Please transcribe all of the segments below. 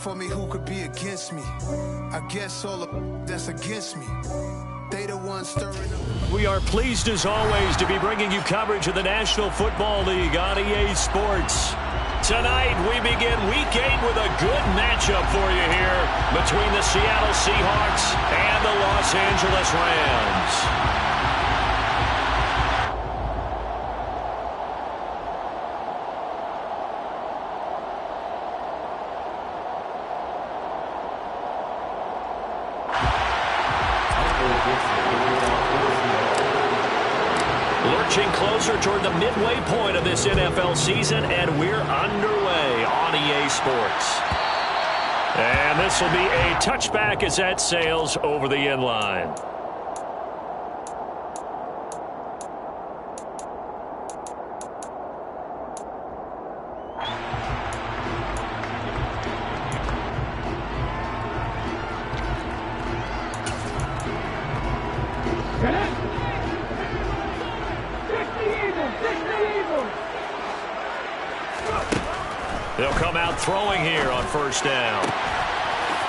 for me, who could be against me? I guess all of that's against me. They the ones stirring up. We are pleased as always to be bringing you coverage of the National Football League on EA Sports. Tonight we begin Week 8 with a good matchup for you here between the Seattle Seahawks and the Los Angeles Rams. Lurching closer toward the midway point of this NFL season, and we're underway on EA Sports. And this will be a touchback as that sails over the end line. They'll come out throwing here on first down.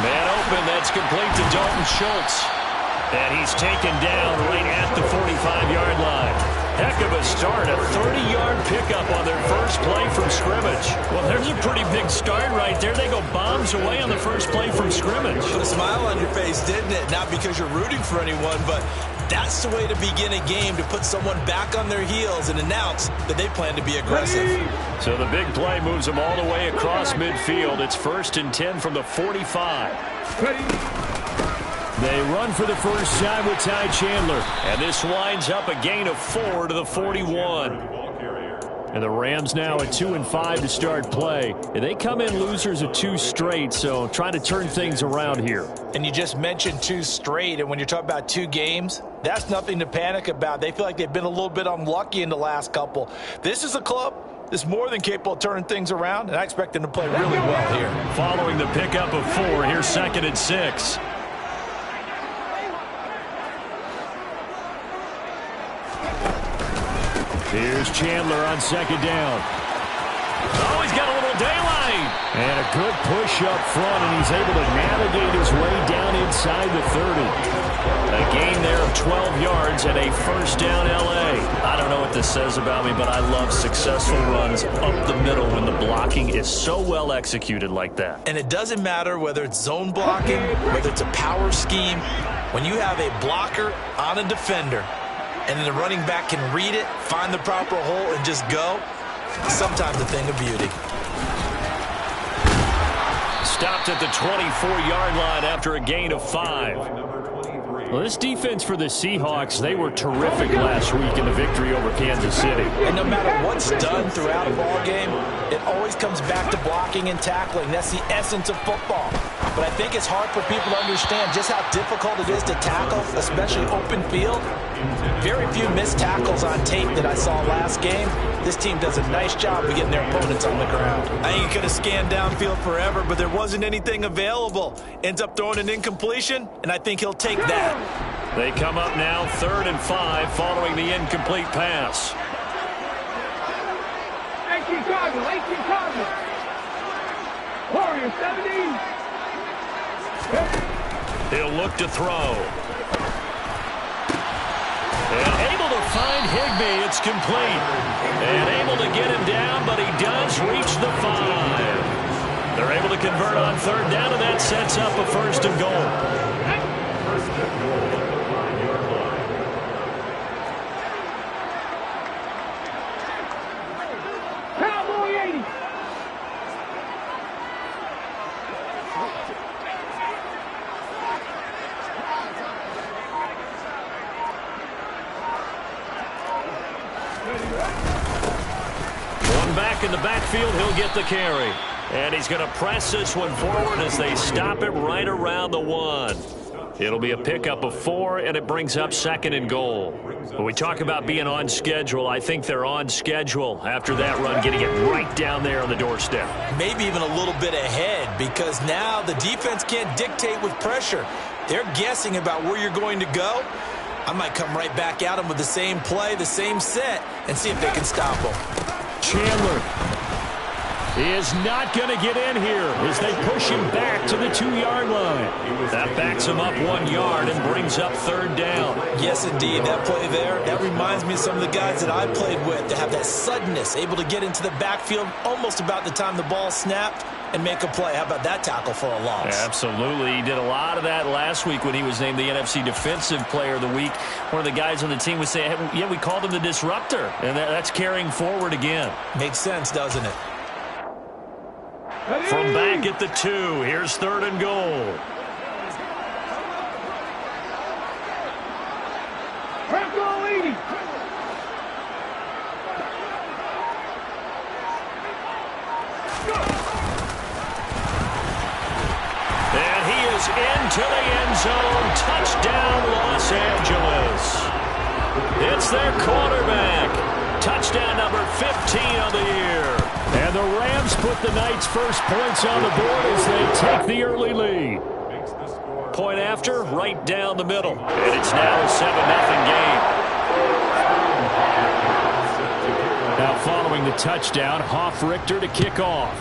Man open, that's complete to Dalton Schultz. And he's taken down right at the 45-yard line. Heck of a start, a 30-yard pickup on their first play from scrimmage. Well, there's a pretty big start right there. They go bombs away on the first play from scrimmage. Put a smile on your face, didn't it? Not because you're rooting for anyone, but that's the way to begin a game, to put someone back on their heels and announce that they plan to be aggressive. So the big play moves them all the way across midfield. It's 1st and 10 from the 45. They run for the first time with Ty Chandler. And this winds up a gain of 4 to the 41. And the Rams now at 2-5 to start play. And they come in losers of 2 straight, so trying to turn things around here. And you just mentioned 2 straight, and when you're talking about 2 games, that's nothing to panic about. They feel like they've been a little bit unlucky in the last couple. This is a club that's more than capable of turning things around, and I expect them to play really well here. Following the pickup of 4, here's 2nd and 6. Here's Chandler on 2nd down. Oh, he's got a little daylight. And a good push up front, and he's able to navigate his way down inside the 30. A gain there of 12 yards and a first down L.A. I don't know what this says about me, but I love successful runs up the middle when the blocking is so well executed like that. And it doesn't matter whether it's zone blocking, whether it's a power scheme. When you have a blocker on a defender, and the running back can read it, find the proper hole, and just go, sometimes a thing of beauty. Stopped at the 24-yard line after a gain of 5. Well, this defense for the Seahawks, they were terrific last week in the victory over Kansas City. And no matter what's done throughout a ball game, it always comes back to blocking and tackling. That's the essence of football. But I think it's hard for people to understand just how difficult it is to tackle, especially open field. Very few missed tackles on tape that I saw last game. This team does a nice job of getting their opponents on the ground. I think he could have scanned downfield forever, but there wasn't anything available. Ends up throwing an incompletion, and I think he'll take that. They come up now 3rd and 5 following the incomplete pass. 18 Cardinals. Warriors 17. He'll look to throw. And able to find Higbee. It's complete. And able to get him down, but he does reach the 5. They're able to convert on 3rd down, and that sets up a 1st and goal. One back in the backfield, he'll get the carry. And he's going to press this one forward as they stop it right around the 1. It'll be a pickup of 4, and it brings up 2nd and goal. When we talk about being on schedule, I think they're on schedule after that run, getting it right down there on the doorstep. Maybe even a little bit ahead, because now the defense can't dictate with pressure. They're guessing about where you're going to go. I might come right back at them with the same play, the same set, and see if they can stop them. Chandler. He is not going to get in here as they push him back to the 2-yard line. That backs him up 1 yard and brings up 3rd down. Yes, indeed. That play there, that reminds me of some of the guys that I played with that have that suddenness, able to get into the backfield almost about the time the ball snapped and make a play. How about that tackle for a loss? Yeah, absolutely. He did a lot of that last week when he was named the NFC Defensive Player of the Week. One of the guys on the team would say, hey, yeah, we called him the disruptor, and that's carrying forward again. Makes sense, doesn't it? From back at the 2, here's 3rd and goal. And he is into the end zone. Touchdown, Los Angeles. It's their quarterback. Touchdown number 15 of the year. And the Rams put the Knights' first points on the board as they take the early lead. Point after, right down the middle. And it's now a 7-0 game. Now following the touchdown, Hoff-Richter to kick off.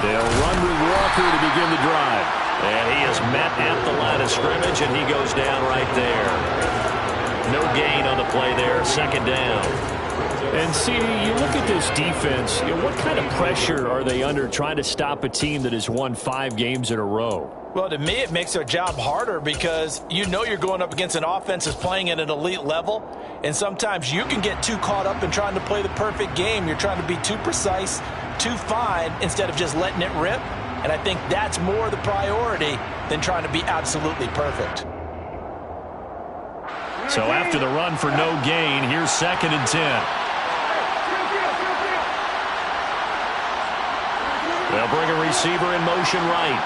They'll run with Walker to begin the drive. And he is met at the line of scrimmage, and he goes down right there. No gain on the play there, 2nd down. And, CD, you look at this defense, what kind of pressure are they under trying to stop a team that has won 5 games in a row? Well, to me, it makes their job harder because you know you're going up against an offense that's playing at an elite level, and sometimes you can get too caught up in trying to play the perfect game. You're trying to be too precise, too fine, instead of just letting it rip. And I think that's more the priority than trying to be absolutely perfect. So after the run for no gain, here's 2nd and 10. They'll bring a receiver in motion right.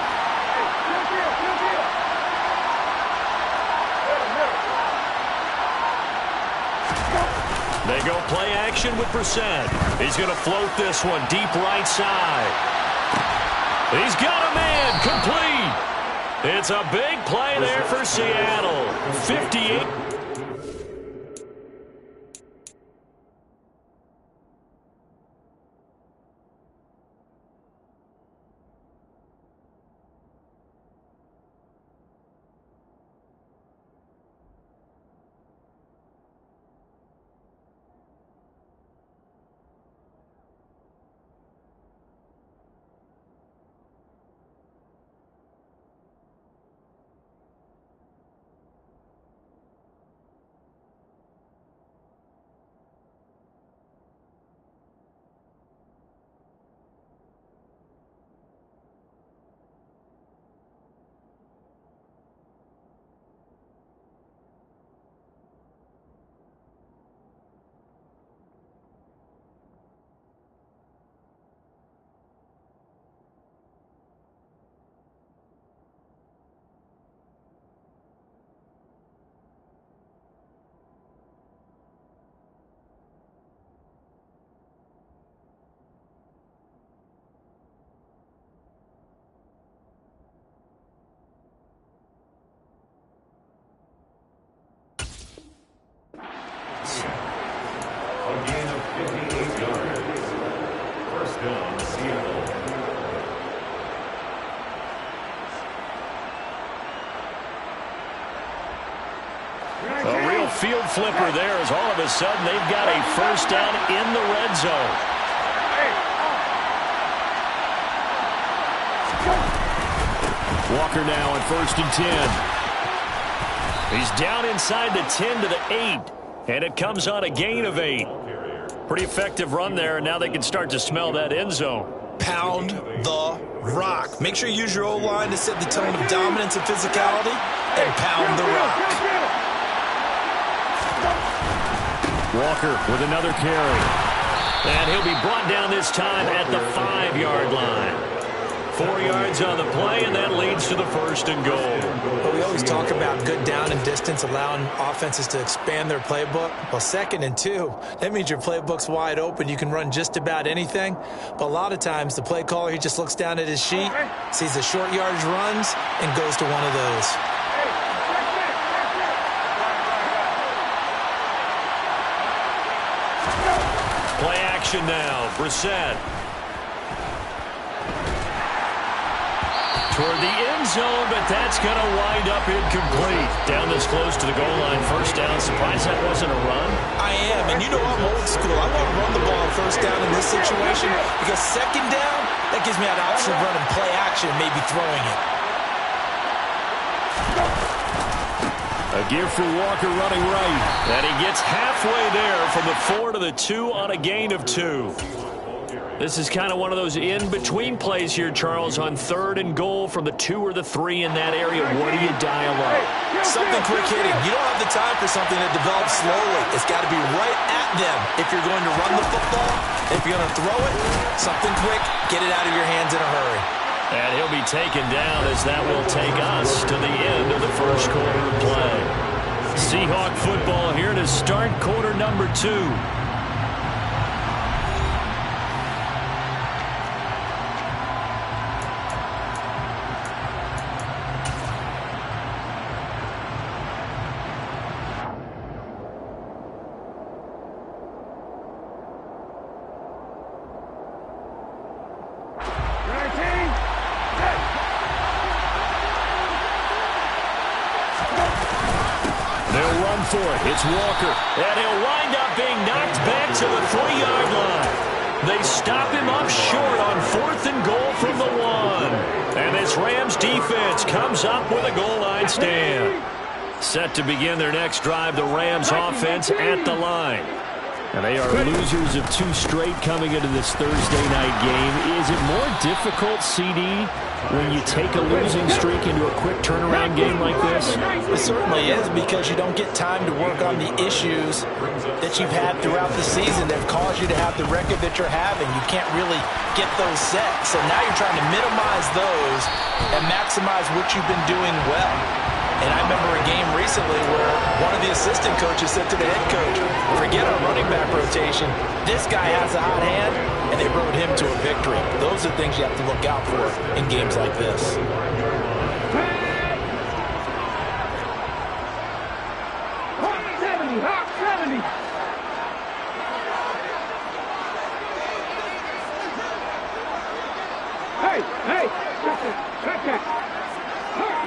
They go play action with Brissett. He's going to float this one deep right side. He's got a man complete. It's a big play there for Seattle. 58. A real field flipper there as all of a sudden they've got a first down in the red zone. Walker now on 1st and 10. He's down inside the 10 to the 8. And it comes on a gain of 8. Pretty effective run there, and now they can start to smell that end zone. Pound the rock. Make sure you use your O-line to set the tone of dominance and physicality, and pound the rock. Walker with another carry. And he'll be brought down this time at the 5-yard line. 4 yards on the play, and that leads to the 1st and goal. But we always talk about good down and distance, allowing offenses to expand their playbook. Well, 2nd and 2, that means your playbook's wide open. You can run just about anything. But a lot of times, the play caller, he just looks down at his sheet, sees the short yardage runs, and goes to one of those. Play action now. Brissett. Toward the end zone, but that's going to wind up incomplete. Down this close to the goal line. 1st down. Surprised that wasn't a run? I am, and you know I'm old school. I want to run the ball on 1st down in this situation because 2nd down, that gives me an option of running play action, maybe throwing it. A give for Walker running right. And he gets halfway there from the 4 to the 2 on a gain of 2. This is kind of one of those in-between plays here, Charles, on 3rd and goal from the 2 or the 3 in that area. What do you dial up? Something quick hitting. You don't have the time for something that develops slowly. It's got to be right at them if you're going to run the football. If you're going to throw it, something quick, get it out of your hands in a hurry. And he'll be taken down as that will take us to the end of the 1st quarter of play. Seahawk football here to start quarter number 2. For it. It's Walker, and he'll wind up being knocked back to the 3-yard line. They stop him up short on 4th and goal from the 1. And this Rams defense comes up with a goal line stand. Set to begin their next drive, the Rams offense at the line. And they are losers of 2 straight coming into this Thursday night game. Is it more difficult, CD, when you take a losing streak into a quick turnaround game like this? It certainly is, because you don't get time to work on the issues that you've had throughout the season that have caused you to have the record that you're having. You can't really get those set. So now you're trying to minimize those and maximize what you've been doing well. And I remember a game recently where one of the assistant coaches said to the head coach, forget our running back rotation. This guy has a hot hand, and they rode him to a victory. Those are things you have to look out for in games like this.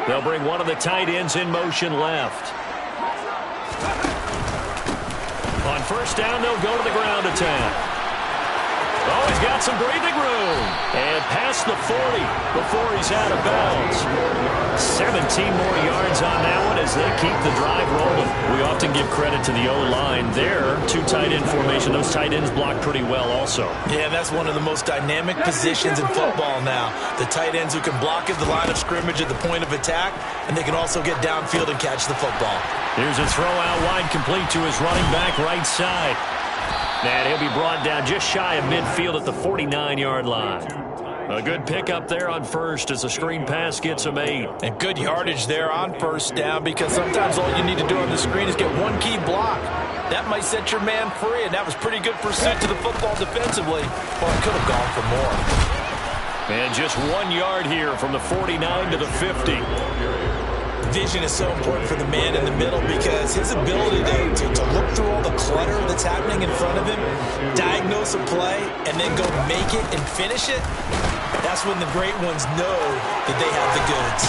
They'll bring one of the tight ends in motion left. On 1st down, they'll go to the ground attack. Oh, he's got some breathing room. And past the 40 before he's out of bounds. 17 more yards on that one as they keep the drive rolling. We often give credit to the O-line there. 2 tight end formation. Those tight ends block pretty well also. Yeah, that's one of the most dynamic positions in football now. The tight ends who can block at the line of scrimmage at the point of attack, and they can also get downfield and catch the football. Here's a throw out wide, complete to his running back right side. And he'll be brought down just shy of midfield at the 49-yard line. A good pickup there on 1st as the screen pass gets him 8. And good yardage there on 1st down, because sometimes all you need to do on the screen is get one key block. That might set your man free, and that was pretty good pursuit to the football defensively. Well, it could have gone for more. And just 1 yard here from the 49 to the 50. Vision is so important for the man in the middle, because his ability to look through all the clutter that's happening in front of him, diagnose a play, and then go make it and finish it, that's when the great ones know that they have the goods.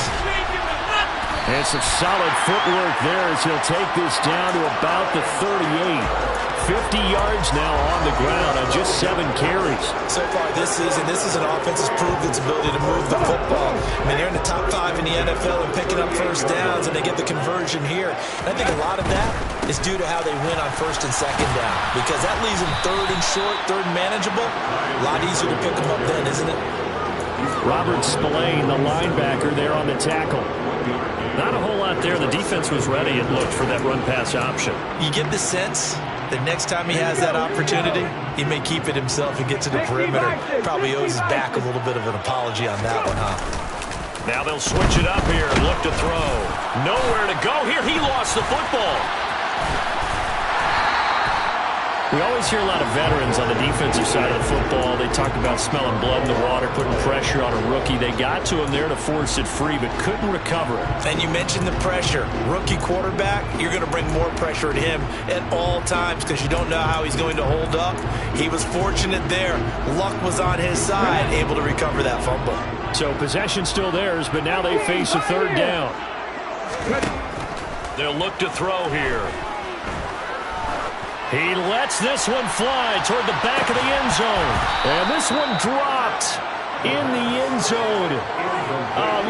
And some solid footwork there as he'll take this down to about the 38. 50 yards now on the ground on just 7 carries. So far this season, this is an offense that's proved its ability to move the football. I mean, they're in the top 5 in the NFL and picking up first downs, and they get the conversion here. And I think a lot of that is due to how they win on first and second down, because that leaves them third and short, third and manageable. A lot easier to pick them up then, isn't it? Robert Spillane, the linebacker, there on the tackle. Not a whole lot there. The defense was ready, it looked, for that run-pass option. You get the sense that next time he has that opportunity, he may keep it himself and get to the perimeter. Probably owes his back a little bit of an apology on that one, huh? Now they'll switch it up here and look to throw. Nowhere to go here. He lost the football. We always hear a lot of veterans on the defensive side of the football. They talk about smelling blood in the water, putting pressure on a rookie. They got to him there to force it free, but couldn't recover it. And you mentioned the pressure. Rookie quarterback, you're going to bring more pressure at him at all times because you don't know how he's going to hold up. He was fortunate there. Luck was on his side, able to recover that fumble. So possession still theirs, but now they face a third down. They'll look to throw here. He lets this one fly toward the back of the end zone. And this one dropped in the end zone.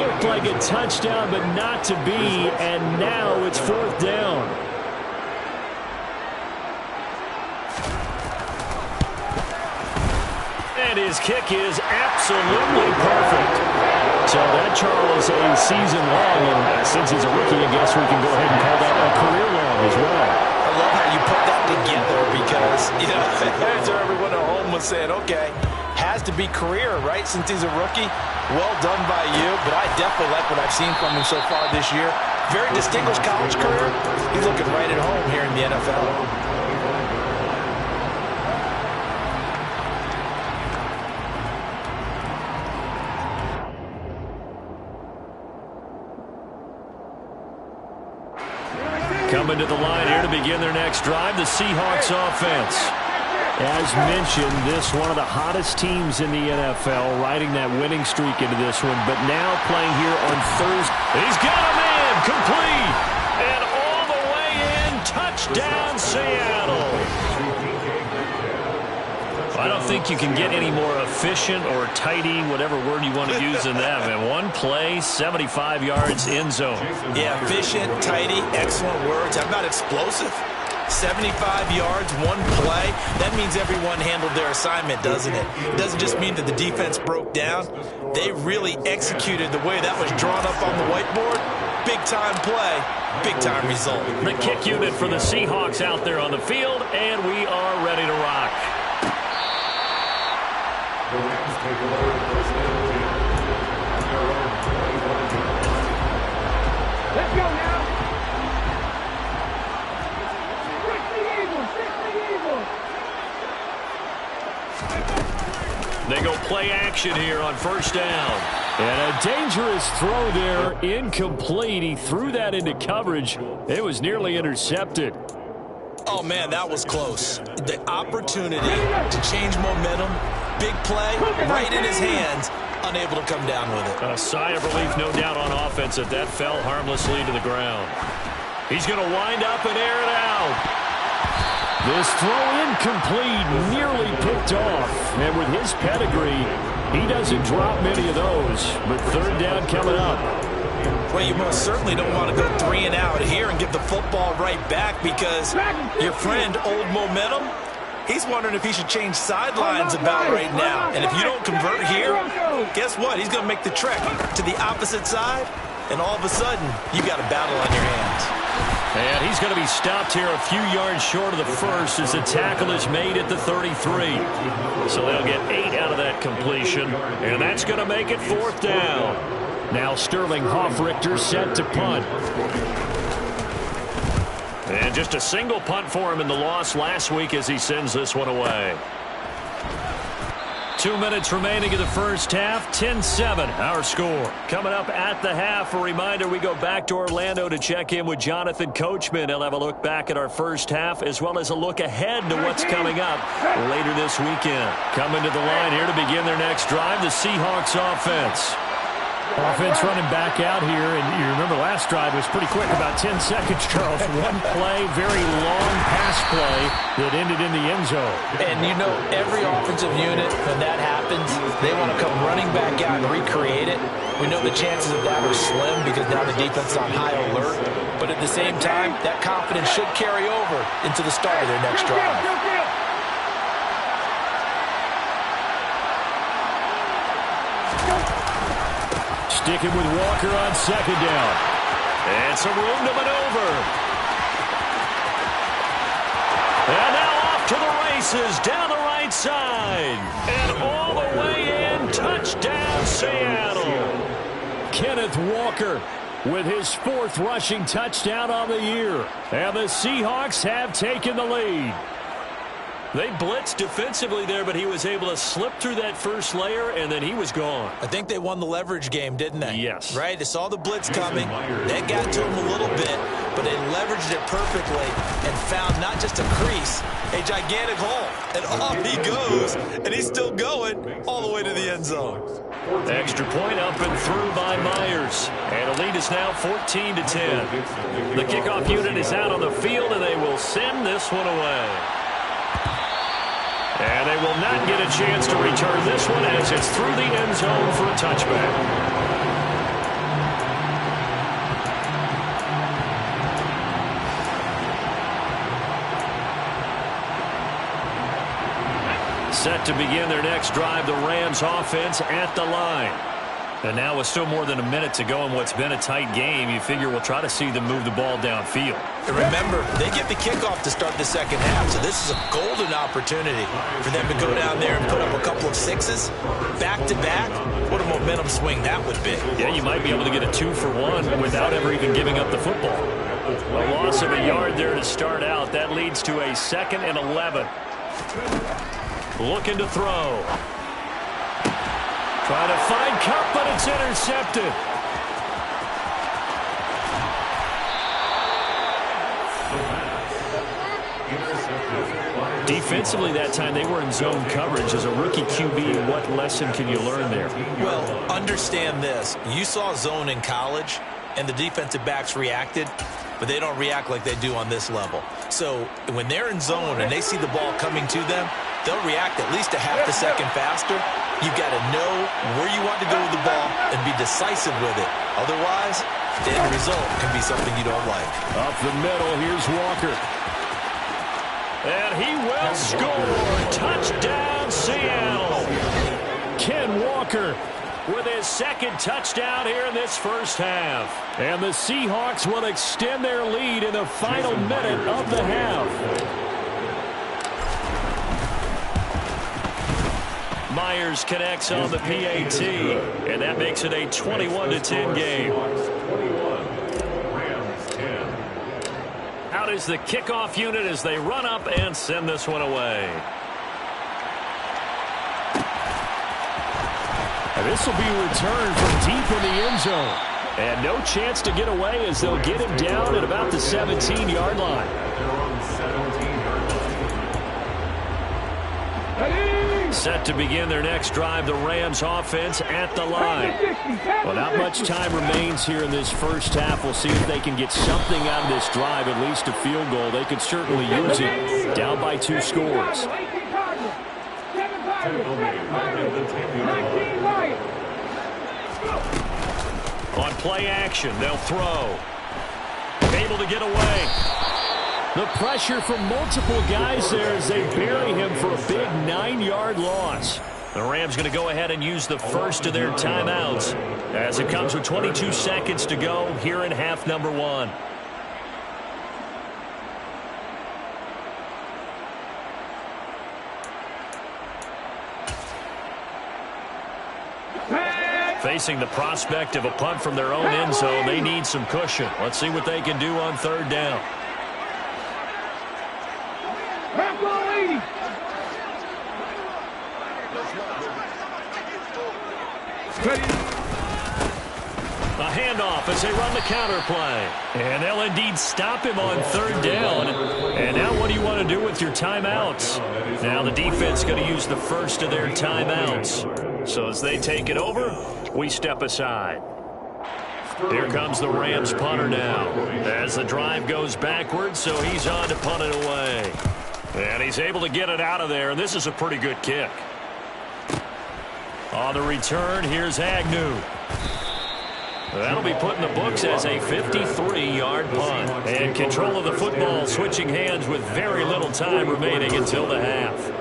Looked like a touchdown, but not to be. And now it's fourth down. And his kick is absolutely perfect. So that, Charles, a season long. And since he's a rookie, I guess we can go ahead and call that a career long as well. I love how you put that together because, you know, that's where everyone at home was saying, okay, has to be career, right, since he's a rookie. Well done by you, but I definitely like what I've seen from him so far this year. Very distinguished college career. He's looking right at home here in the NFL. Coming to the line here to begin their next drive, the Seahawks offense. As mentioned, this one of the hottest teams in the NFL, riding that winning streak into this one, but now playing here on Thursday. He's got a man, complete, and all the way in, touchdown Seattle. I don't think you can get any more efficient or tidy, whatever word you want to use in that. And one play, 75 yards, end zone. Yeah, efficient, tidy, excellent words. How about explosive? 75 yards, one play. That means everyone handled their assignment, doesn't it? It doesn't just mean that the defense broke down. They really executed the way that was drawn up on the whiteboard. Big-time play, big-time result. The kick unit for the Seahawks out there on the field, and we are ready to rock. Let's go now. They go play action here on first down. And a dangerous throw there, incomplete. He threw that into coverage. It was nearly intercepted. Oh, man, that was close. The opportunity to change momentum, big play, right in his hands, unable to come down with it. A sigh of relief, no doubt, on offense that fell harmlessly to the ground. He's going to wind up and air it out. This throw incomplete, nearly picked off. And with his pedigree, he doesn't drop many of those. But third down coming up. Well, you most certainly don't want to go 3 and out here and give the football right back because your friend, Old Momentum, he's wondering if he should change sidelines about right now. And if you don't convert here, guess what? He's going to make the trek to the opposite side, and all of a sudden, you got a battle on your hands. And he's going to be stopped here a few yards short of the first as the tackle is made at the 33. So they'll get 8 out of that completion, and that's going to make it fourth down. Now Sterling Hoffrichter set to punt. And just a single punt for him in the loss last week as he sends this one away. 2 minutes remaining in the first half, 10-7 our score. Coming up at the half, a reminder we go back to Orlando to check in with Jonathan Coachman. He'll have a look back at our first half as well as a look ahead to what's coming up later this weekend. Coming to the line here to begin their next drive, the Seahawks offense. Offense running back out here, and you remember last drive was pretty quick, about 10 seconds, Charles. One play, very long pass play that ended in the end zone. And you know, every offensive unit, when that happens, they want to come running back out and recreate it. We know the chances of that are slim because now the defense is on high alert. But at the same time, that confidence should carry over into the start of their next drive. Sticking with Walker on second down. And some room to maneuver. And now off to the races down the right side. And all the way in. Touchdown, Seattle. Kenneth Walker with his 4th rushing touchdown on the year. And the Seahawks have taken the lead. They blitzed defensively there, but he was able to slip through that first layer, and then he was gone. I think they won the leverage game, didn't they? Yes. Right? They saw the blitz coming. That got to him a little bit, but they leveraged it perfectly and found not just a crease, a gigantic hole. And off he goes, and he's still going all the way to the end zone. Extra point up and through by Myers. And the lead is now 14-10. The kickoff unit is out on the field, and they will send this one away. And they will not get a chance to return this one as it's through the end zone for a touchback. Set to begin their next drive, the Rams offense at the line. And now with still more than a minute to go in what's been a tight game, you figure we'll try to see them move the ball downfield. And remember, they get the kickoff to start the second half, so this is a golden opportunity for them to go down there and put up a couple of sixes back-to-back. What a momentum swing that would be. Yeah, you might be able to get a 2-for-1 without ever even giving up the football. A loss of a yard there to start out. That leads to a 2nd and 11. Looking to throw. Trying to find Cup, but it's intercepted. Defensively that time, they were in zone coverage. As a rookie QB, what lesson can you learn there? Well, understand this. You saw zone in college, and the defensive backs reacted, but they don't react like they do on this level. So when they're in zone and they see the ball coming to them, they'll react at least a half a second faster. You've got to know where you want to go with the ball and be decisive with it. Otherwise, the end result can be something you don't like. Up the middle, here's Walker. And he will score. Touchdown, Seattle. Ken Walker with his 2nd touchdown here in this first half. And the Seahawks will extend their lead in the final minute of the half. Myers connects on the PAT, and that makes it a 21-10 game. Out is the kickoff unit as they run up and send this one away. And this will be returned from deep in the end zone. And no chance to get away as they'll get him down at about the 17-yard line. Set to begin their next drive, the Rams offense at the line. Well, not much time remains here in this first half. We'll see if they can get something out of this drive, at least a field goal. They could certainly use it. Down by 2 scores. On play action, they'll throw. Able to get away. The pressure from multiple guys there as they bury him for a big 9-yard loss. The Rams going to go ahead and use the first of their timeouts as it comes with 22 seconds to go here in half number 1. Facing the prospect of a punt from their own end zone, they need some cushion. Let's see what they can do on 3rd down. A handoff as they run the counter play. And they'll indeed stop him on 3rd down. And now what do you want to do with your timeouts? Now the defense going to use the first of their timeouts. So as they take it over, We step aside. Here comes the Rams punter now as the drive goes backwards, so he's on to punt it away. And he's able to get it out of there, and this is a pretty good kick. On the return, here's Agnew. That'll be put in the books as a 53-yard punt. And control of the football switching hands with very little time remaining until the half.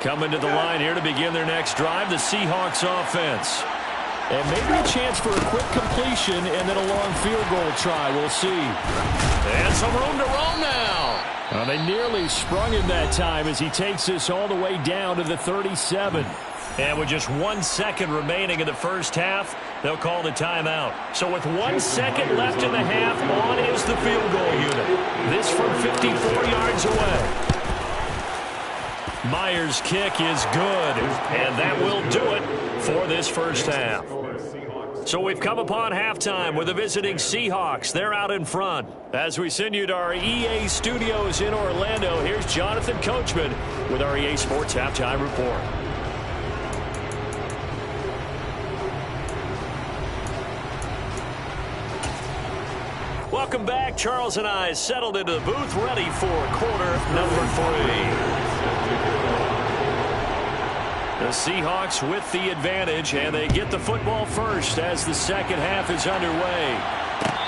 Coming to the line here to begin their next drive, the Seahawks offense. And maybe a chance for a quick completion and then a long field goal try. We'll see. And some room to roam now. Well, they nearly sprung him that time as he takes this all the way down to the 37. And with just 1 second remaining in the first half, they'll call the timeout. So with 1 second left in the half, on is the field goal unit. This from 54 yards away. Myers' kick is good, and that will do it for this first half. So we've come upon halftime with the visiting Seahawks. They're out in front. As we send you to our EA studios in Orlando, here's Jonathan Coachman with our EA Sports Halftime Report. Welcome back. Charles and I settled into the booth, ready for quarter number 3. The Seahawks with the advantage, and they get the football first as the second half is underway.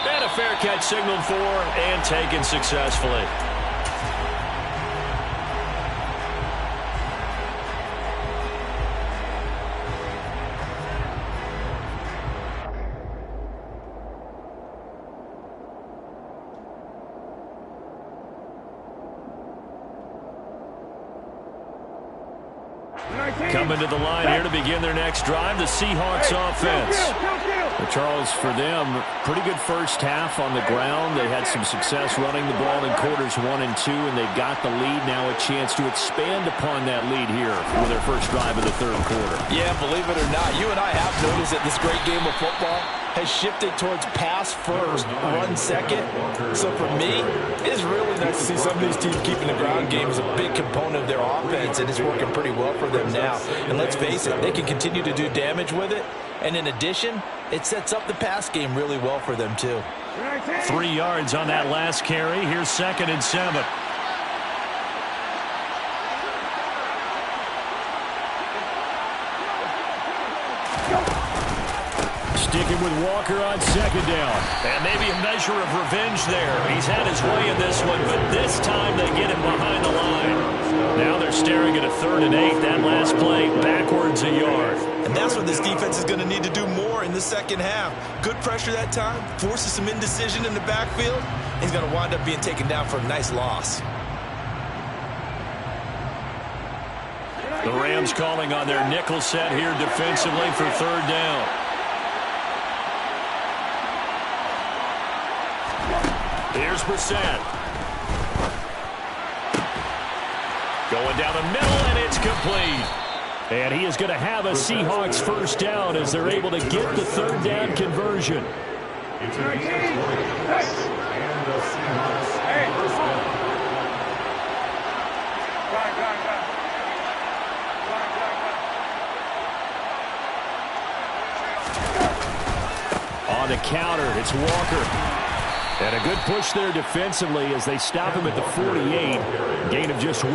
And a fair catch signaled for and taken successfully. Coming to the line here to begin their next drive, the Seahawks offense. Well, Charles, for them, pretty good first half on the ground. They had some success running the ball in quarters 1 and 2, and they've got the lead. Now a chance to expand upon that lead here with their first drive of the third quarter. Yeah, believe it or not, you and I have noticed that this great game of football has shifted towards pass first, run second. So for me, it's really nice to see some of these teams keeping the ground game as a big component of their offense, and it's working pretty well for them now. And let's face it, they can continue to do damage with it. And in addition, it sets up the pass game really well for them too. 3 yards on that last carry. Here's 2nd and 7. Sticking with Walker on 2nd down. And maybe a measure of revenge there. He's had his way in this one, but this time they get him behind the line. Now they're staring at a 3rd and 8. That last play backwards a yard. And that's what this defense is going to need to do more in the second half. Good pressure that time, forces some indecision in the backfield. He's going to wind up being taken down for a nice loss. The Rams calling on their nickel set here defensively for 3rd down. Here's Brissett. Going down the middle, and it's complete. And he is going to have a Seahawks first down as they're able to get the 3rd down conversion. On the counter, it's Walker. And a good push there defensively as they stop him at the 48. Gain of just 1.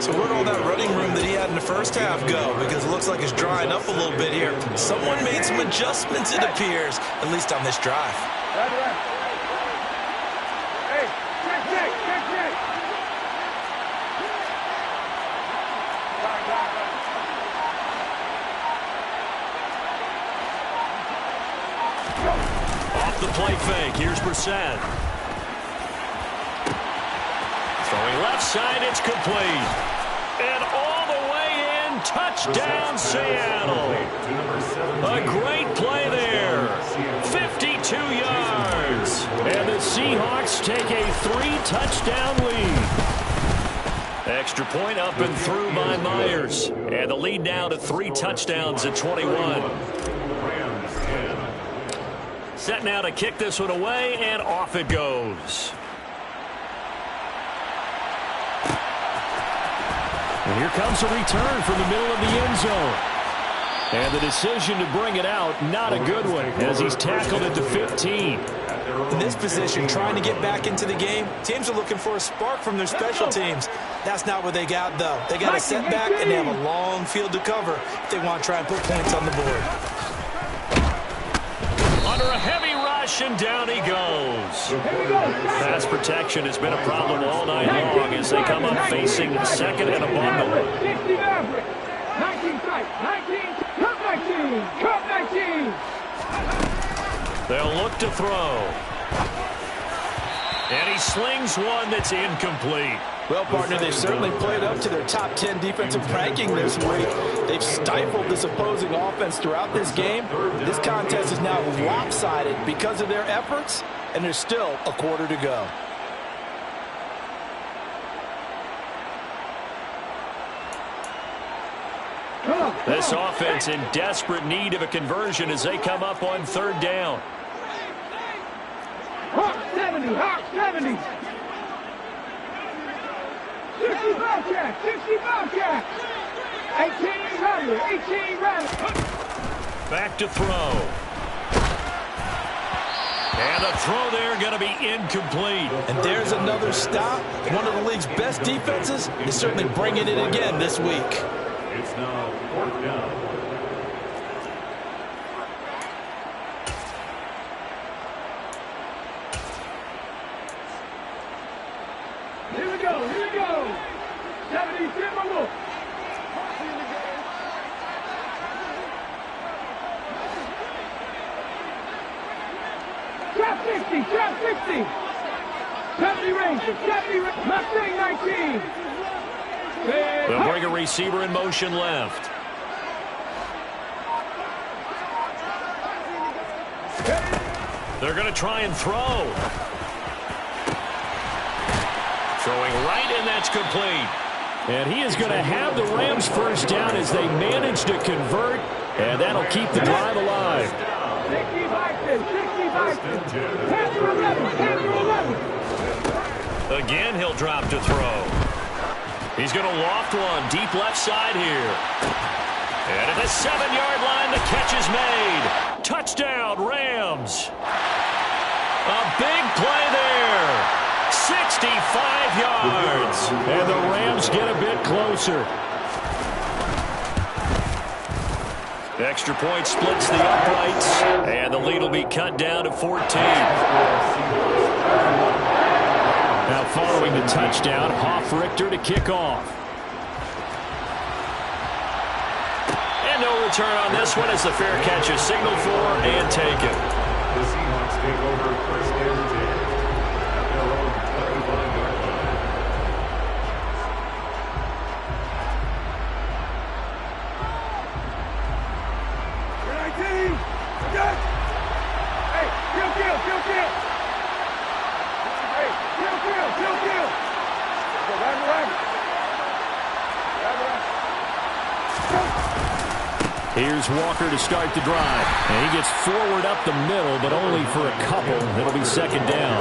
So where'd all that running room that he had in the first half go? Because it looks like it's drying up a little bit here. Someone made some adjustments, it appears, at least on this drive. Hey, check. Off the play fake, here's Brissett. Throwing left side, it's complete. And all the way in, touchdown Seattle. A great play there. 52 yards. And the Seahawks take a 3-touchdown lead. Extra point up and through by Myers. And the lead now to 3 touchdowns at 21. Set now to kick this one away, and off it goes. And here comes a return from the middle of the end zone. And the decision to bring it out, not a good one, as he's tackled at the 15. In this position, trying to get back into the game, teams are looking for a spark from their special teams. That's not what they got, though. They got a setback, and they have a long field to cover if they want to try and put points on the board. Under a heavy rush, and down he goes. Pass protection has been a problem all night long as they come up facing second and a bundle. 60 average. 19 strike. 19. Cut 19. Cut 19. They'll look to throw. And he slings one that's incomplete. Well, partner, they've certainly played up to their top 10 defensive ranking this week. They've stifled this opposing offense throughout this game. This contest is now lopsided because of their efforts, and there's still a quarter to go. This offense in desperate need of a conversion as they come up on 3rd down. Hawk 70. Hawk 70. 60 Bobcat. 60 Bobcat. 18 Rattler. 18 Rattler. Back to throw. And the throw there going to be incomplete. And there's another stop. One of the league's best defenses is certainly bringing it again this week. It's now 4th down. Here we go. Here we go. 70 Timberwolf. Trap 60. Trap 60. 70 Rangers. 70 Rangers. Mustang 19. They'll bring a receiver in motion left. They're going to try and throw. Throwing right, and that's complete. And he is going to have the Rams first down as they manage to convert, and that'll keep the drive alive. 60 Bison. 60 Bison. 10 to 11. 10 to 11. Again, he'll drop to throw. He's going to loft one deep left side here. And at the 7-yard line, the catch is made. Touchdown, Rams. A big play there. 65 yards. And the Rams get a bit closer. Extra point splits the uprights. And the lead will be cut down to 14. Now following the touchdown, Hoff-Richter to kick off. And no return on this one as the fair catch is signaled for and taken. The Seahawks take over 1st and 10 at their own 35-yard line. You're 19. Good. Hey, kill. Hey, kill. Go right. Here's Walker to start the drive. And he gets forward up the middle, but only for a couple. It'll be 2nd down.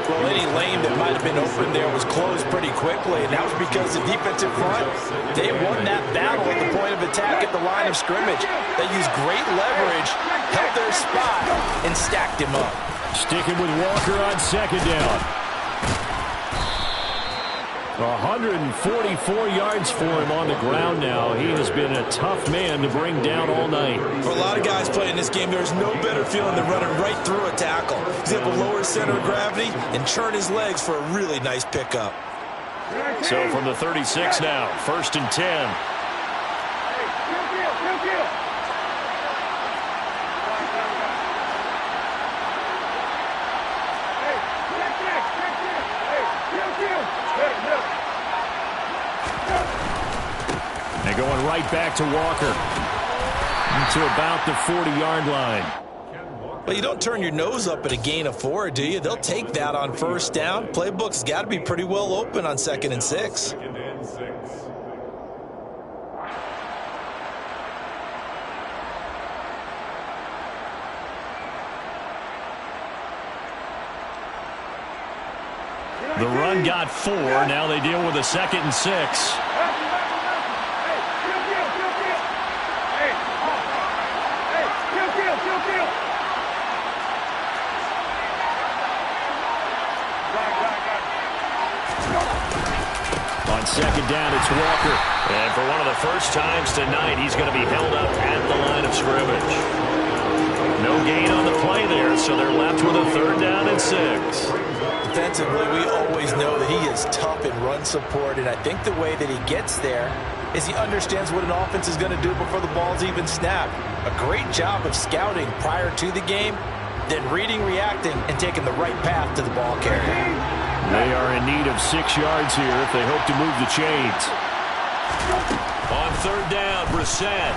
Well, any lane that might have been open there was closed pretty quickly, and that was because the defensive front, they won that battle at the point of attack at the line of scrimmage. They used great leverage, held their spot, and stacked him up. Sticking with Walker on 2nd down. 144 yards for him on the ground now. He has been a tough man to bring down all night. For a lot of guys playing this game, there's no better feeling than running right through a tackle. He's able to lower his center of gravity and turn his legs for a really nice pickup. So from the 36 now, 1st and 10. And going right back to Walker to about the 40-yard line. Well, you don't turn your nose up at a gain of 4, do you? They'll take that on first down. Playbook's got to be pretty well open on 2nd and 6. The run got 4. Now they deal with a 2nd and 6. On 2nd down, it's Walker. And for one of the first times tonight, he's going to be held up at the line of scrimmage. No gain on the play there, so they're left with a 3rd down and 6. Defensively, we always know that he is tough in run support, and I think the way that he gets there is he understands what an offense is going to do before the ball's even snapped. A great job of scouting prior to the game, then reading, reacting, and taking the right path to the ball carrier. They are in need of 6 yards here if they hope to move the chains. On 3rd down, Brissett.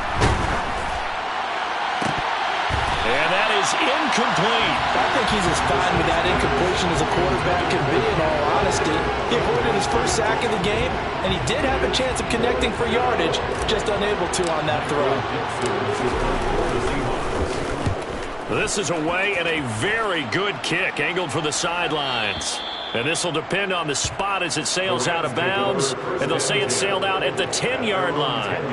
And that is incomplete. I think he's as fine with that incompletion as a quarterback can be, in all honesty. He avoided his first sack of the game, and he did have a chance of connecting for yardage, just unable to on that throw. This is away and a very good kick angled for the sidelines. And this will depend on the spot as it sails out of bounds. And they'll say it sailed out at the 10-yard line.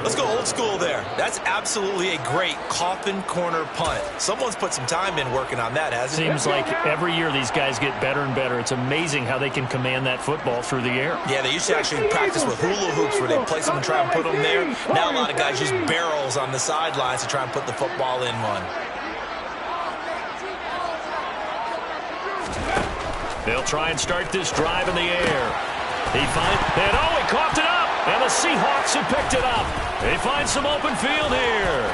Let's go old school there. That's absolutely a great coffin corner punt. Someone's put some time in working on that, hasn't it? Seems like every year these guys get better and better. It's amazing how they can command that football through the air. Yeah, they used to actually practice with hula hoops where they place them and try and put them there. Now a lot of guys use barrels on the sidelines to try and put the football in one. They'll try and start this drive in the air. He coughed it up, and the Seahawks have picked it up. They find some open field here.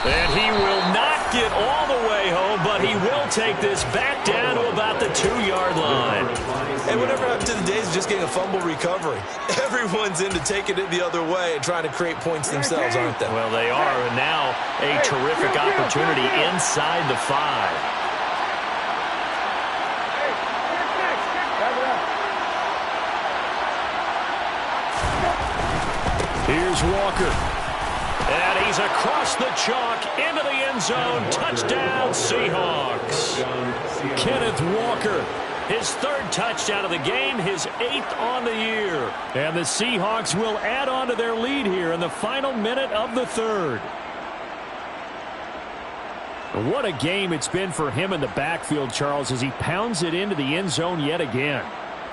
And he will not get all the way home, but he will take this back down to about the 2-yard line. Hey, whatever happened to the days of just getting a fumble recovery? Everyone's into taking it the other way and trying to create points themselves, aren't they? Well, they are, and now a terrific opportunity inside the 5. Here's Walker. And he's across the chalk into the end zone. Touchdown, Seahawks. Kenneth Walker, his 3rd touchdown of the game, his 8th on the year. And the Seahawks will add on to their lead here in the final minute of the 3rd. What a game it's been for him in the backfield, Charles, as he pounds it into the end zone yet again.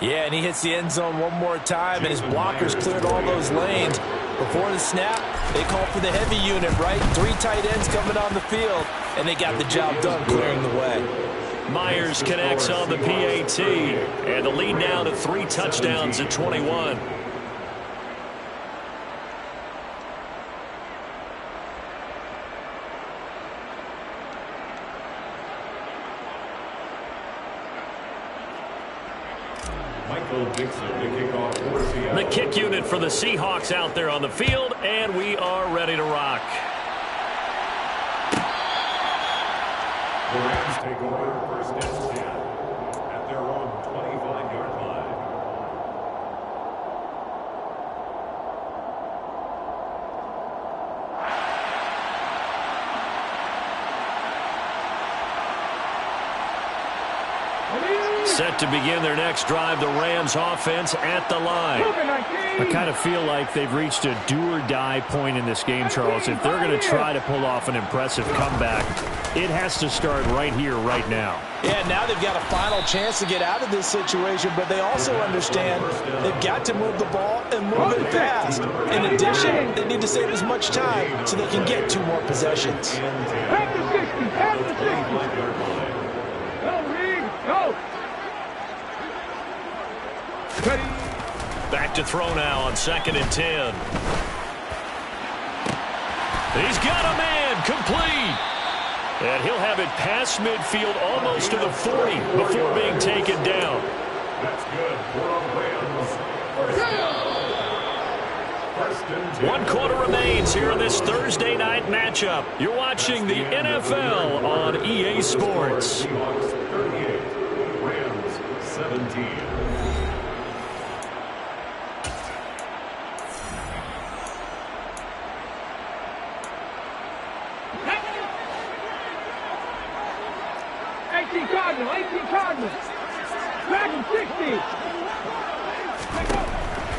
Yeah, and he hits the end zone one more time, and his blockers cleared all those lanes. Before the snap, they called for the heavy unit, right? 3 tight ends coming on the field, and they got the job done clearing the way. Myers connects on the PAT, and the lead now to 3 touchdowns at 21. The kick unit for the Seahawks out there on the field, and we are ready to rock. The Rams take over 1st and 10 at their own 25-yard line. Set to begin their next drive, the Rams offense at the line. I kind of feel like they've reached a do-or-die point in this game, Charles. If they're going to try to pull off an impressive comeback, it has to start right here, right now. Yeah, now they've got a final chance to get out of this situation, but they also understand they've got to move the ball and move it fast. In addition, they need to save as much time so they can get 2 more possessions. Have the 60. Go, Reed, go. Back to throw now on 2nd and 10. He's got a man, complete. And he'll have it past midfield almost to the 40 before being taken down. That's good for the Rams. 1st 1 quarter remains here in this Thursday night matchup. You're watching the NFL on EA Sports. Seahawks 38, Rams 17. Cardinal, 18 Cardinal. Back in 60.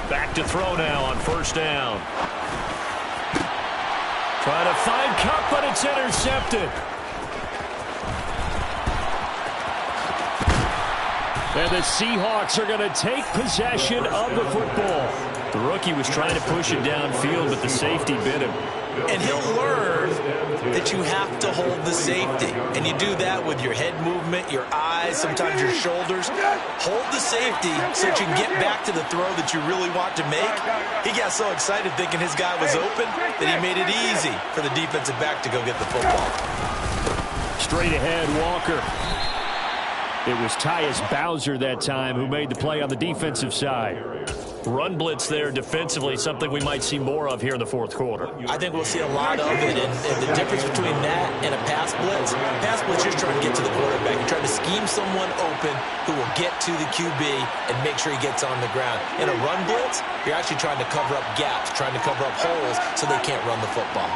Back to throw now on first down. Trying to find Cup, but it's intercepted. And the Seahawks are going to take possession of the football. The rookie was trying to push it downfield, but the safety bit him. And he'll learn that you have to hold the safety. And you do that with your head movement, your eyes, sometimes your shoulders. Hold the safety so that you can get back to the throw that you really want to make. He got so excited thinking his guy was open that he made it easy for the defensive back to go get the football. Straight ahead, Walker. It was Tyus Bowser that time who made the play on the defensive side. Run blitz there defensively, something we might see more of here in the fourth quarter. I think we'll see a lot of it, and the difference between that and a pass blitz is trying to get to the quarterback. You're trying to scheme someone open who will get to the QB and make sure he gets on the ground. In a run blitz, you're actually trying to cover up gaps, trying to cover up holes so they can't run the football.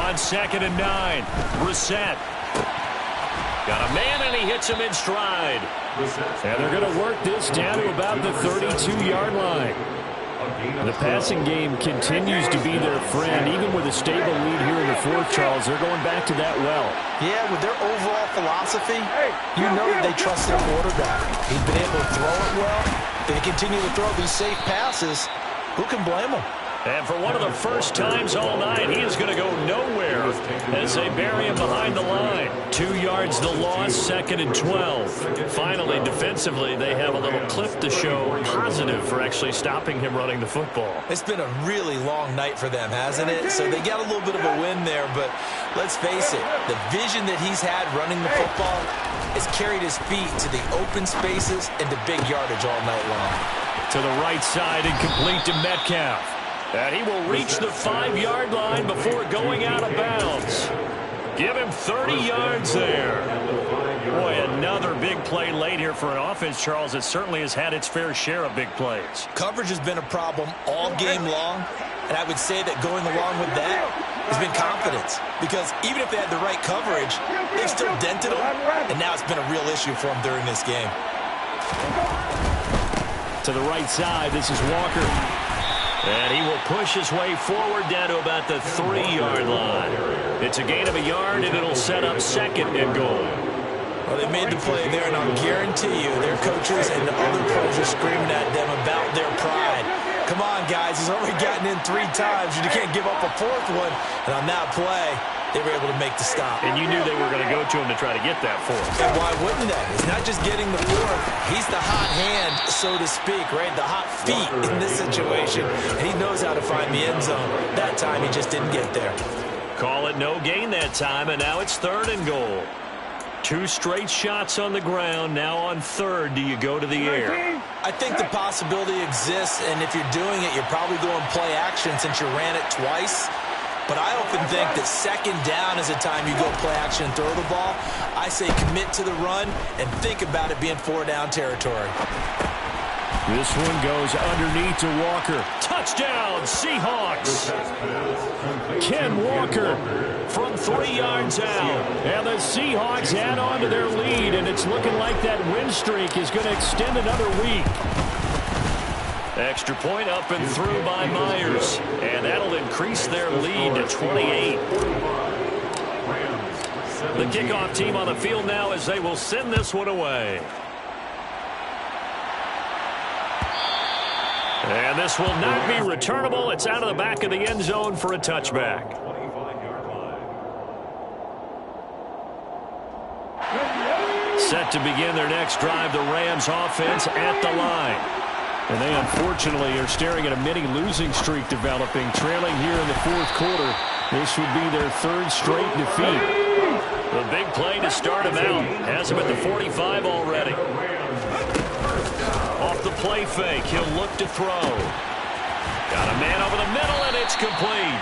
On 2nd and 9, Brissett. Got a man, and he hits him in stride. And they're going to work this down to about the 32-yard line. The passing game continues to be their friend. Even with a stable lead here in the fourth, Charles, they're going back to that well. Yeah, with their overall philosophy, you know that they trust their quarterback. He's been able to throw it well. They continue to throw these safe passes. Who can blame them? And for one of the first times all night, he is going to go nowhere as they bury him behind the line. 2 yards the loss, 2nd and 12. Finally, defensively, they have a little clip to show positive for actually stopping him running the football. It's been a really long night for them, hasn't it? So they got a little bit of a win there, but let's face it, the vision that he's had running the football has carried his feet to the open spaces and to big yardage all night long. To the right side and complete to Metcalf. And he will reach the 5-yard line before going out of bounds. Give him 30 yards there. Boy, another big play late here for an offense, Charles, that certainly has had its fair share of big plays. Coverage has been a problem all game long, and I would say that going along with that has been confidence. Because even if they had the right coverage, they've still dented them, and now it's been a real issue for them during this game. To the right side, this is Walker. And he will push his way forward down to about the 3-yard line. It's a gain of a yard, and it'll set up 2nd and goal. Well, they made the play there, and I'll guarantee you their coaches and the other pros are screaming at them about their pride. Come on, guys. He's already gotten in 3 times. You can't give up a 4th one. And on that play, they were able to make the stop. And you knew they were going to go to him to try to get that 4th. And why wouldn't they? It's not just getting the 4th. He's the hot hand, so to speak, right? The hot feet in this situation. And he knows how to find the end zone. That time, he just didn't get there. Call it no gain that time, and now it's 3rd and goal. 2 straight shots on the ground. Now on 3rd, do you go to the air? I think the possibility exists, and if you're doing it, you're probably going play action since you ran it twice. But I often think that 2nd down is a time you go play action and throw the ball. I say commit to the run and think about it being 4-down territory. This one goes underneath to Walker. Touchdown, Seahawks. Ken Walker from 3 yards out. And the Seahawks add on to their lead, and it's looking like that win streak is going to extend another week. Extra point up and through by Myers. And that'll increase their lead to 28. The kickoff team on the field now as they will send this one away. And this will not be returnable. It's out of the back of the end zone for a touchback. Set to begin their next drive, the Rams offense at the line. And they unfortunately are staring at a mini losing streak developing, trailing here in the 4th quarter. This would be their 3rd straight defeat. The big play to start him out has him at the 45 already. Off the play play fake. He'll look to throw. Got a man over the middle, and it's complete.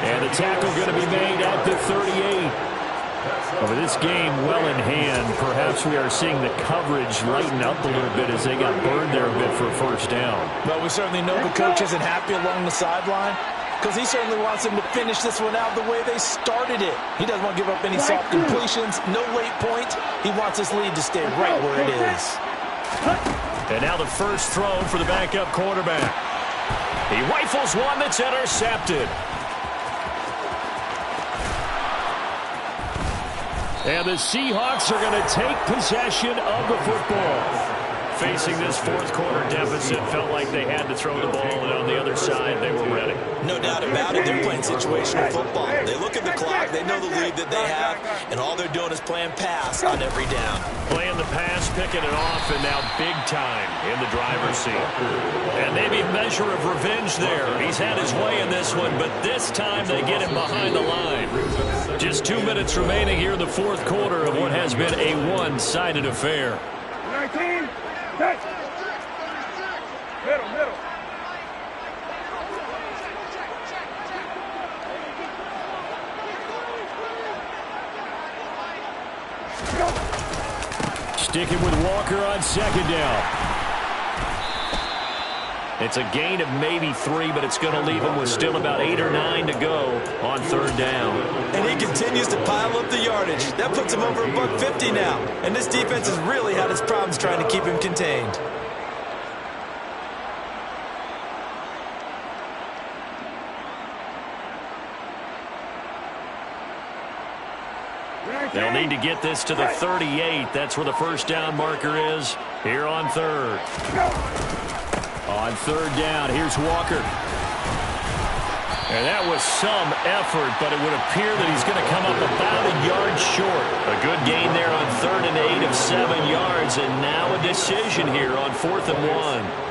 And the tackle going to be made at the 38. Over this game, well in hand, perhaps we are seeing the coverage lighten up a little bit as they got burned there a bit for a first down. Well, we certainly know the coach isn't happy along the sideline because he certainly wants them to finish this one out the way they started it. He doesn't want to give up any soft completions, no late points. He wants this lead to stay right where it is. And now the first throw for the backup quarterback. He rifles one that's intercepted. And the Seahawks are going to take possession of the football. Facing this fourth quarter deficit, felt like they had to throw the ball, and on the other side, they were ready. No doubt about it. They're playing situational football. They look at the clock, they know the lead that they have, and all they're doing is playing pass on every down. Playing the pass, picking it off, and now big time in the driver's seat. And maybe a measure of revenge there. He's had his way in this one, but this time they get him behind the line. Just 2 minutes remaining here in the fourth quarter of what has been a one-sided affair. 19, touch. Middle. Sticking with Walker on second down. It's a gain of maybe 3, but it's going to leave him with still about 8 or 9 to go on third down. And he continues to pile up the yardage. That puts him over $150 now. And this defense has really had its problems trying to keep him contained. They'll need to get this to the 38. That's where the first down marker is here on third. On third down, here's Walker. And that was some effort, but it would appear that he's going to come up about a yard short. A good gain there on 3rd and 8 of 7 yards, and now a decision here on 4th and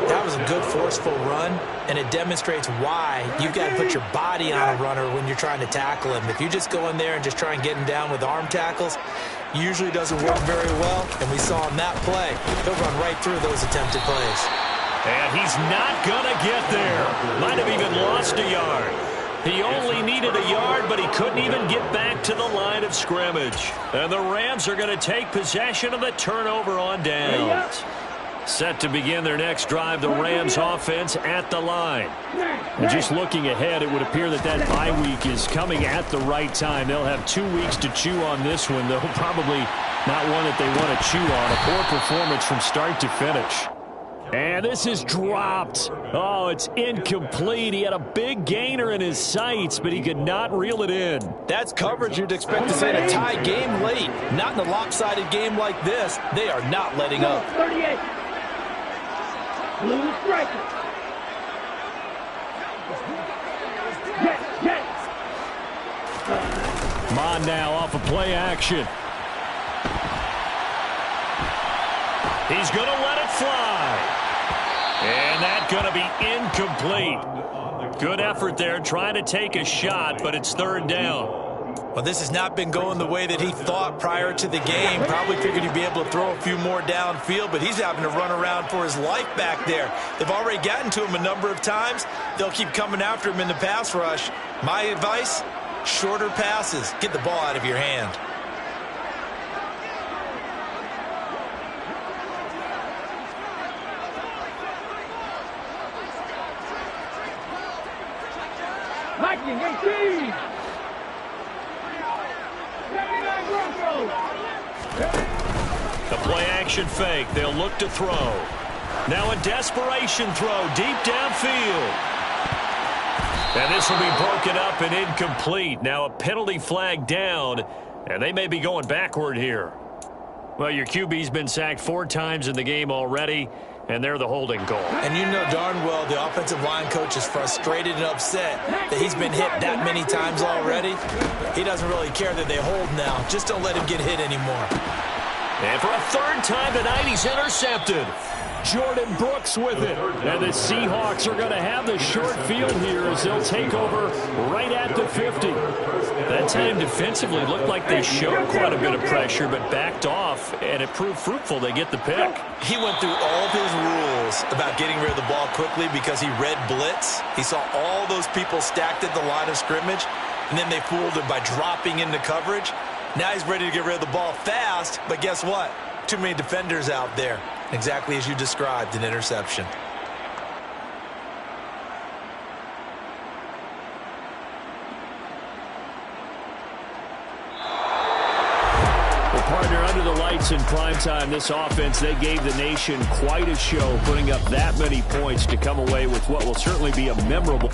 1. That was a good forceful run, and it demonstrates why you've got to put your body on a runner when you're trying to tackle him. If you just go in there and just try and get him down with arm tackles, usually doesn't work very well, and we saw in that play, he'll run right through those attempted plays. And he's not going to get there. Might have even lost a yard. He only needed a yard, but he couldn't even get back to the line of scrimmage. And the Rams are going to take possession of the turnover on downs. Set to begin their next drive, the Rams offense at the line. And just looking ahead, it would appear that that bye week is coming at the right time. They'll have 2 weeks to chew on this one, though probably not one that they want to chew on. A poor performance from start to finish. And this is dropped. Oh, it's incomplete. He had a big gainer in his sights, but he could not reel it in. That's coverage you'd expect to see in a tie game late. Not in a lopsided game like this. They are not letting up. 38. Blue striker. Get. Come on now, off of play action. He's going to let it fly. And that's going to be incomplete. Good effort there, trying to take a shot, but it's 3rd down. Well, this has not been going the way that he thought prior to the game. Probably figured he'd be able to throw a few more downfield, but he's having to run around for his life back there. They've already gotten to him a number of times. They'll keep coming after him in the pass rush. My advice, shorter passes. Get the ball out of your hand. Lightning 18. The play action fake. They'll look to throw. Now a desperation throw deep downfield. And this will be broken up and incomplete. Now a penalty flag down, and they may be going backward here. Well, your QB's been sacked 4 times in the game already, and they're the holding goal. And you know darn well the offensive line coach is frustrated and upset that he's been hit that many times already. He doesn't really care that they hold now. Just don't let him get hit anymore. And for a 3rd time tonight, he's intercepted. Jordan Brooks with it. And the Seahawks are going to have the short field here as they'll take over right at the 50. That time defensively looked like they showed quite a bit of pressure, but backed off, and it proved fruitful. They get the pick. He went through all of his rules about getting rid of the ball quickly because he read blitz. He saw all those people stacked at the line of scrimmage, and then they fooled him by dropping into coverage. Now he's ready to get rid of the ball fast, but guess what? Too many defenders out there. Exactly as you described, an interception. Partner, under the lights in prime time, this offense, they gave the nation quite a show, putting up that many points to come away with what will certainly be a memorable